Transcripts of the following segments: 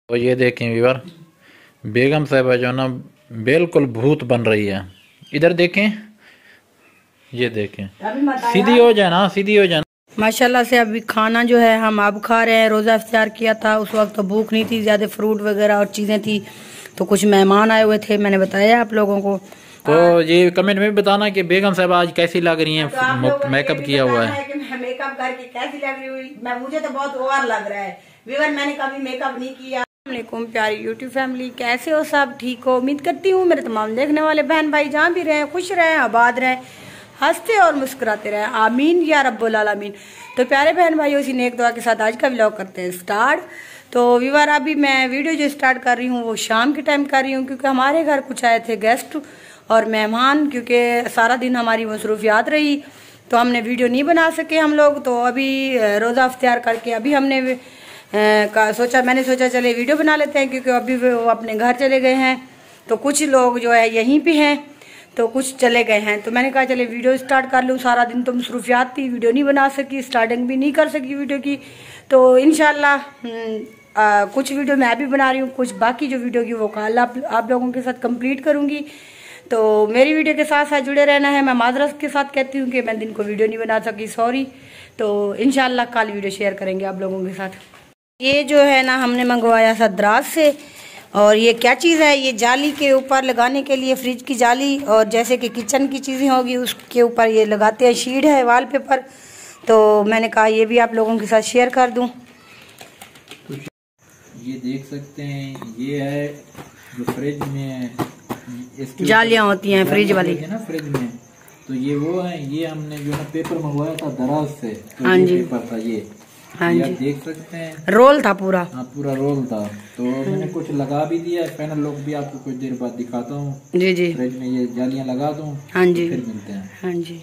तो ये देखें व्यूअर, बेगम साहिबा जो ना बिल्कुल भूत बन रही है। इधर देखें, ये देखें, सीधी हो जाए ना, सीधी हो जाए। माशाल्लाह से अभी खाना जो है हम अब खा रहे हैं। रोज़ा इफ्तार किया था, उस वक्त तो भूख नहीं थी, ज़्यादा फ्रूट वगैरह और चीज़ें थी, तो कुछ मेहमान आए हुए थे, मैंने बताया आप लोगों को। तो ये कमेंट में बताना कि बेगम साहब आज कैसी लग रही हैं, तो मेकअप किया हुआ है कि मैं मेकअप करके कैसी लग रही हुई। मुझे तो बहुत ओवर लग रहा है विवर, मैंने कभी मेकअप नहीं किया। अस्सलामुअलैकुम प्यारी यूट्यूब फैमिली, कैसे हो सब? ठीक हो? उम्मीद करती हूँ मेरे तमाम देखने वाले बहन भाई जहाँ भी रहें खुश रहें, आबाद रहें, हंसते और मुस्कुराते रहें, आमीन या रब्बुल आलमीन। तो प्यारे बहन भाई, उसी नेक दुआ के साथ आज का व्लॉग करते हैं स्टार्ट। तो व्यूअर, अभी मैं वीडियो जो स्टार्ट कर रही हूँ वो शाम के टाइम कर रही हूँ, क्योंकि हमारे घर कुछ आए थे गेस्ट और मेहमान, क्योंकि सारा दिन हमारी मसरूफियात रही तो हमने वीडियो नहीं बना सके हम लोग। तो अभी रोज़ा इफ्तियार करके अभी हमने मैंने सोचा चले वीडियो बना लेते हैं, क्योंकि अभी वो अपने घर चले गए हैं। तो कुछ लोग जो है यहीं पे हैं, तो कुछ चले गए हैं, तो मैंने कहा चले वीडियो स्टार्ट कर लूँ। सारा दिन तो मसरूफियात थी, वीडियो नहीं बना सकी, स्टार्टिंग भी नहीं कर सकी वीडियो की। तो इंशाल्लाह कुछ वीडियो मैं भी बना रही हूँ, कुछ बाकी जो वीडियो की वो कल आप लोगों के साथ कंप्लीट करूँगी। तो मेरी वीडियो के साथ साथ जुड़े रहना है। मैं माजरत के साथ कहती हूँ कि मैं दिन को वीडियो नहीं बना सकी, सॉरी। तो इंशाल्लाह कल वीडियो शेयर करेंगे आप लोगों के साथ। ये जो है ना हमने मंगवाया था दराज से, और ये क्या चीज़ है, ये जाली के ऊपर लगाने के लिए, फ्रिज की जाली, और जैसे कि किचन की चीज़ें होगी उसके ऊपर ये लगाते हैं, शीट है वॉलपेपर। तो मैंने कहा ये भी आप लोगों के साथ शेयर कर दूं। ये देख सकते हैं, ये है जो फ्रिज में जालियाँ होती हैं फ्रिज वाली है ना, फ्रिज में। तो ये वो है, ये हमने जो है पेपर मंगवाया था दराज से, तो हाँ जी, पेपर था ये। हाँ ये जी, आप देख सकते हैं, रोल था पूरा। हाँ पूरा रोल था। तो मैंने कुछ लगा भी दिया है, पैनल लॉक भी आपको कुछ देर बाद दिखाता हूँ। जी जी, फ्रिज में ये जालियाँ लगा दूँ, हाँ जी, तो फिर मिलते हैं। हाँ जी।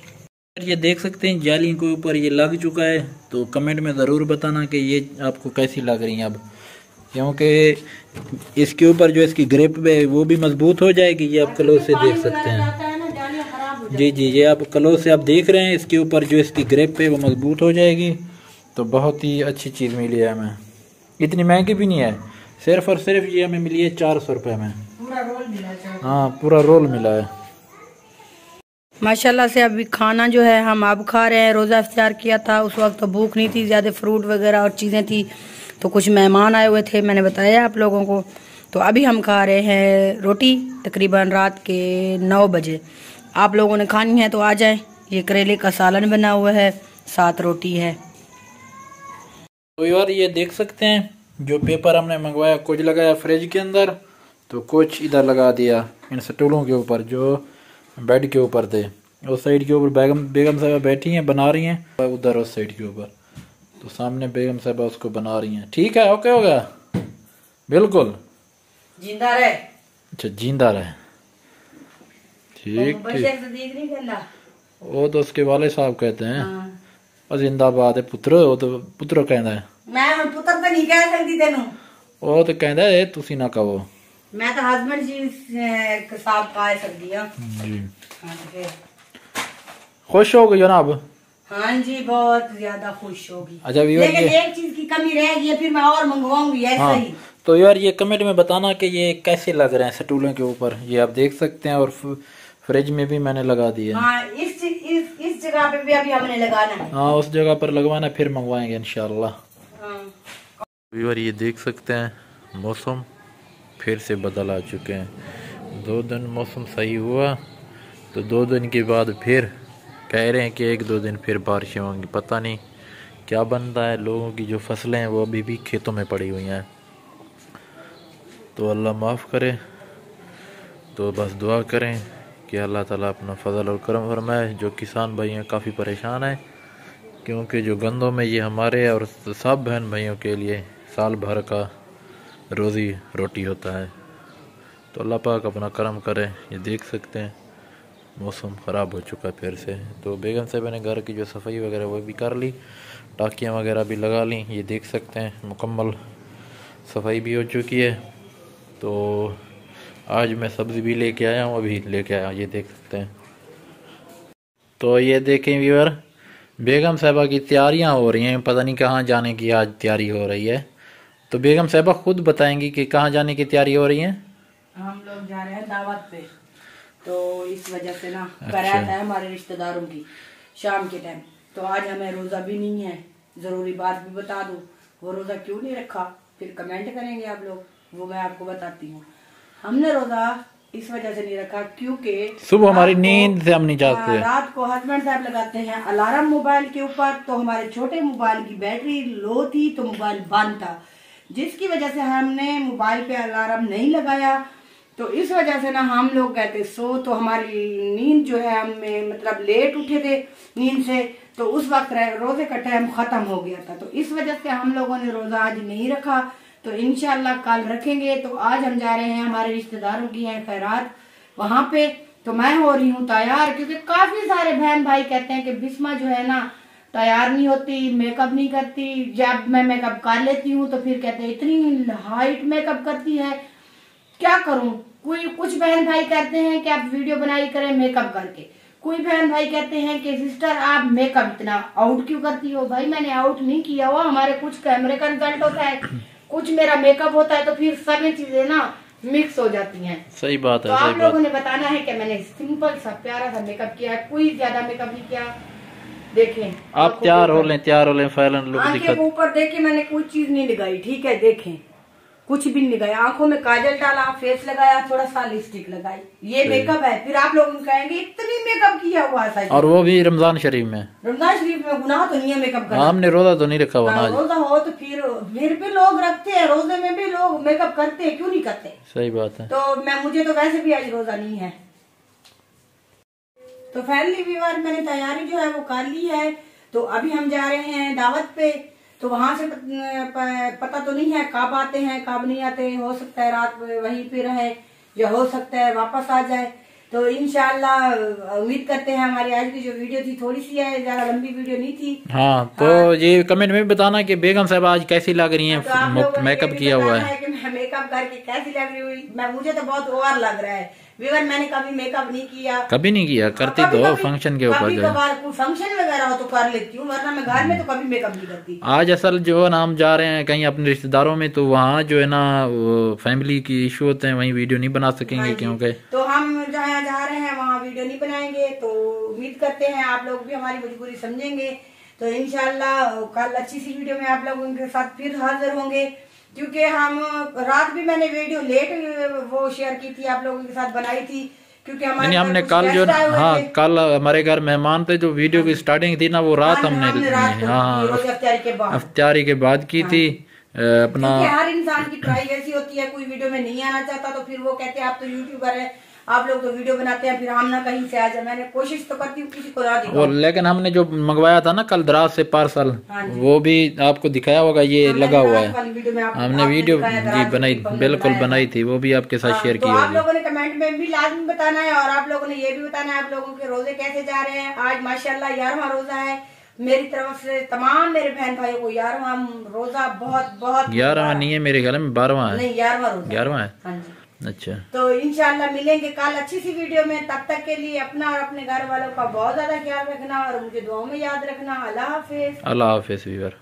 ये देख सकते हैं जालियों के ऊपर ये लग चुका है। तो कमेंट में ज़रूर बताना कि ये आपको कैसी लग रही है अब, क्योंकि इसके ऊपर जो इसकी ग्रिप है वो भी मजबूत हो जाएगी। ये आप क्लोज से देख सकते हैं, जी जी, ये आप क्लोज से आप देख रहे हैं, इसके ऊपर जो इसकी ग्रिप है वो मजबूत हो जाएगी। तो बहुत ही अच्छी चीज़ मिली है हमें, इतनी महंगी भी नहीं है, सिर्फ और सिर्फ ये हमें मिली है 400 रुपये में। पूरा रोल मिला, हाँ पूरा रोल मिला है। माशाल्लाह से अभी खाना जो है हम अब खा रहे हैं। रोज़ा इफ्तियार किया था, उस वक्त तो भूख नहीं थी, ज़्यादा फ्रूट वगैरह और चीज़ें थी, तो कुछ मेहमान आए हुए थे, मैंने बताया आप लोगों को। तो अभी हम खा रहे हैं रोटी, तकरीबन रात के 9 बजे। आप लोगों ने खानी है तो आ जाएं। ये करेले का सालन बना हुआ है, साथ रोटी है। तो यार ये देख सकते हैं, जो पेपर हमने मंगवाया कुछ लगाया फ्रिज के अंदर, तो कुछ इधर लगा दिया इन स्टूलों के ऊपर जो बेड के ऊपर थे। उस साइड के ऊपर बेगम साहबा बैठी हैं, बना रही हैं उधर उस साइड के ऊपर। तो सामने बेगम साहबा उसको बना रही हैं। ठीक है, ओके हो गया, बिल्कुल जिंदा रहे। अच्छा जिंदा रहे, ठीक ठीक। वो तो उसके वाले साहब कहते हैं, और जिंदाबाद है पुत्र, वो तो पुत्र कहता है। मैं पुत्र तो नहीं कह सकती तेनू, वो तो कहता है तुसी ना कहो, मैं तो हस्बैंड जी के साथ कह सकती हूं जी। हाँ तो फिर खुश हो गई जनाब? हाँ जी, बहुत ज्यादा खुश होगी। अच्छा लेकिन एक चीज की कमी रहेगी, फिर मैं और मंगवाऊंगी ऐसा ही। तो यार ये कमेंट में बताना कि ये कैसे लग रहे हैं स्टूलों के ऊपर, ये आप देख सकते हैं। और फ्रिज में भी मैंने लगा दिया। हाँ, इस जगह पे भी अभी हमने लगाना है। हाँ उस जगह पर लगवाना, फिर मंगवाएंगे इंशाल्लाह। हाँ। यार ये देख सकते हैं मौसम फिर से बदल आ चुके हैं। 2 दिन मौसम सही हुआ, तो 2 दिन के बाद फिर कह रहे हैं कि 1-2 दिन फिर बारिशें होंगी। पता नहीं क्या बनता है, लोगों की जो फसलें हैं वो अभी भी खेतों में पड़ी हुई हैं। तो अल्लाह माफ़ करे। तो बस दुआ करें कि अल्लाह ताला अपना फजल और करम फरमाए। जो किसान भाई हैं काफ़ी परेशान हैं, क्योंकि जो गंदम है ये हमारे और सब बहन भाइयों के लिए साल भर का रोज़ी रोटी होता है। तो अल्लाह पाक अपना करम करे। ये देख सकते हैं मौसम ख़राब हो चुका है फिर से। तो बेगम साहब ने घर की जो सफाई वगैरह वो भी कर ली, टाकियाँ वगैरह भी लगा ली। ये देख सकते हैं मुकम्मल सफाई भी हो चुकी है। तो आज मैं सब्ज़ी भी लेके आया हूँ, अभी लेके आया, ये देख सकते हैं। तो ये देखें व्यूअर, बेगम साहबा की तैयारियाँ हो रही हैं, पता नहीं कहाँ जाने की आज तैयारी हो रही है। तो बेगम साहिबा खुद बताएंगी कि कहाँ जाने की तैयारी हो रही है। हम लोग जा रहे हैं दावत पे, तो इस वजह से ना बारात है हमारे रिश्तेदारों की शाम के टाइम। तो आज हमें रोजा भी नहीं है, जरूरी बात भी बता दूं, वो रोजा क्यों नहीं रखा फिर कमेंट करेंगे आप लोग, वो मैं आपको बताती हूँ। हमने रोजा इस वजह से नहीं रखा क्योंकि सुबह हमारी नींद से हम नहीं जागते। रात को हस्बैंड साहब लगाते हैं अलार्म मोबाइल के ऊपर, तो हमारे छोटे मोबाइल की बैटरी लो थी तो मोबाइल बंद था, जिसकी वजह से हमने मोबाइल पे अलार्म नहीं लगाया। तो इस वजह से ना हम लोग कहते सो, तो हमारी नींद जो है हमें मतलब लेट उठे थे नींद से, तो उस वक्त रोजे का टाइम खत्म हो गया था। तो इस वजह से हम लोगों ने रोजा आज नहीं रखा, तो इंशाल्लाह कल रखेंगे। तो आज हम जा रहे हैं, हमारे रिश्तेदारों की है खैरात वहां पे, तो मैं हो रही हूँ तैयार, क्योंकि काफी सारे बहन भाई कहते हैं कि बिस्मा जो है ना तैयार नहीं होती, मेकअप नहीं करती। जब मैं मेकअप कर लेती हूँ तो फिर कहते हैं इतनी हाइट मेकअप करती है, क्या करूं। कुछ बहन भाई कहते हैं कि आप वीडियो बनाई करें मेकअप करके, कोई बहन भाई कहते हैं कि सिस्टर आप मेकअप इतना आउट क्यों करती हो। भाई मैंने आउट नहीं किया हुआ, हमारे कुछ कैमरे का रिजल्ट होता है, कुछ मेरा मेकअप होता है, तो फिर सभी चीजें ना मिक्स हो जाती हैं। सही बात है। तो आप लोगों ने बताना है कि मैंने सिंपल सा प्यारा सा मेकअप किया है, कोई ज्यादा मेकअप नहीं किया। देखें आप तैयार हो लें फैलन लुक आंखें ऊपर देखे, मैंने कोई चीज नहीं लगाई, ठीक है, देखें कुछ भी नहीं लगाया, आंखों में काजल डाला, फेस लगाया, थोड़ा सा लिपस्टिक लगाई, ये मेकअप है। फिर आप लोग कहेंगे इतनी मेकअप किया हुआ है, और वो भी रमजान शरीफ में। रमजान शरीफ में गुनाह तो नहीं है मेकअप करना, हमने रोजा तो नहीं रखा हुआ ना। रोजा हो तो फिर भी लोग रखते हैं, रोजे में भी लोग मेकअप करते हैं, क्यों नहीं करते। सही बात है। तो मुझे तो वैसे भी आज रोजा नहीं है। तो फैमिली व्यूअर मैंने तैयारी जो है वो कर ली है, तो अभी हम जा रहे हैं दावत पे। तो वहां से पता तो नहीं है कब आते हैं कब नहीं आते, हो सकता है रात वहीं पे रहे या हो सकता है वापस आ जाए। तो इंशाल्लाह उम्मीद करते हैं। हमारी आज की जो वीडियो थी थोड़ी सी है, ज्यादा लंबी वीडियो नहीं थी। हाँ, तो ये कमेंट में बताना कि बेगम साहब आज कैसी लग रही हैं, तो मेकअप किया हुआ है कि मैं मेकअप करके कैसी लग रही हुई। मुझे तो बहुत ओवर लग रहा है विवर, मैंने कभी मेकअप नहीं किया, कभी नहीं किया, करती तो फंक्शन के ऊपर जो फंक्शन वगैरह हो तो कर लेती हूँ, वरना मैं घर में तो कभी मेकअप नहीं करती। आज असल जो है ना हम जा रहे हैं कहीं अपने रिश्तेदारों में, तो वहाँ जो है ना फैमिली की इशू होते हैं, वहीं वीडियो नहीं बना सकेंगे क्योंकि तो हम जहाँ जा रहे हैं वहाँ वीडियो नहीं बनाएंगे। तो उम्मीद करते हैं आप लोग भी हमारी मजबूरी समझेंगे। तो इंशाल्लाह कल अच्छी सी वीडियो में आप लोगों के साथ फिर हाजिर होंगे, क्योंकि हम रात भी मैंने वीडियो लेट वो शेयर की थी, आप लोगों के साफ बनाई थी, क्योंकि हमारे हमने कल जो हाँ कल हमारे घर मेहमान थे, जो वीडियो की स्टार्टिंग थी ना वो रात हमने अफ्तारी के बाद की थी अपना। हर इंसान की प्राइवेसी होती है, कोई वीडियो में नहीं आना चाहता तो फिर वो कहते हैं आप तो यूट्यूबर है, आप लोग तो वीडियो बनाते हैं, फिर हम ना कहीं से आ जाए। मैंने कोशिश तो करती हूँ किसी को ना दिखाऊं। लेकिन हमने जो मंगवाया था ना कल दराज से पार्सल, वो भी आपको दिखाया होगा, ये लगा हुआ है। हमने वीडियो जी बनाई, बिल्कुल बनाई थी, वो भी आपके साथ शेयर की होगी। आप लोगों ने कमेंट में भी लाजमी बताना है, और आप लोगों ने ये भी बताना है आप लोगों के रोजे कैसे जा रहे हैं। आज माशाल्लाह 11वां रोजा है, मेरी तरफ से तमाम मेरे बहन भाइयों को 11वां रोजा बहुत बहुत। 11वां नहीं है मेरे ख्याल में, 12वां है। नहीं 11वां रोजा, 11वां है। हाँ जी। अच्छा, तो इंशाल्लाह मिलेंगे कल अच्छी सी वीडियो में। तब तक के लिए अपना और अपने घर वालों का बहुत ज्यादा ख्याल रखना, और मुझे दुआओं में याद रखना। अल्लाह हाफिज। अल्लाह हाफिज व्यूअर।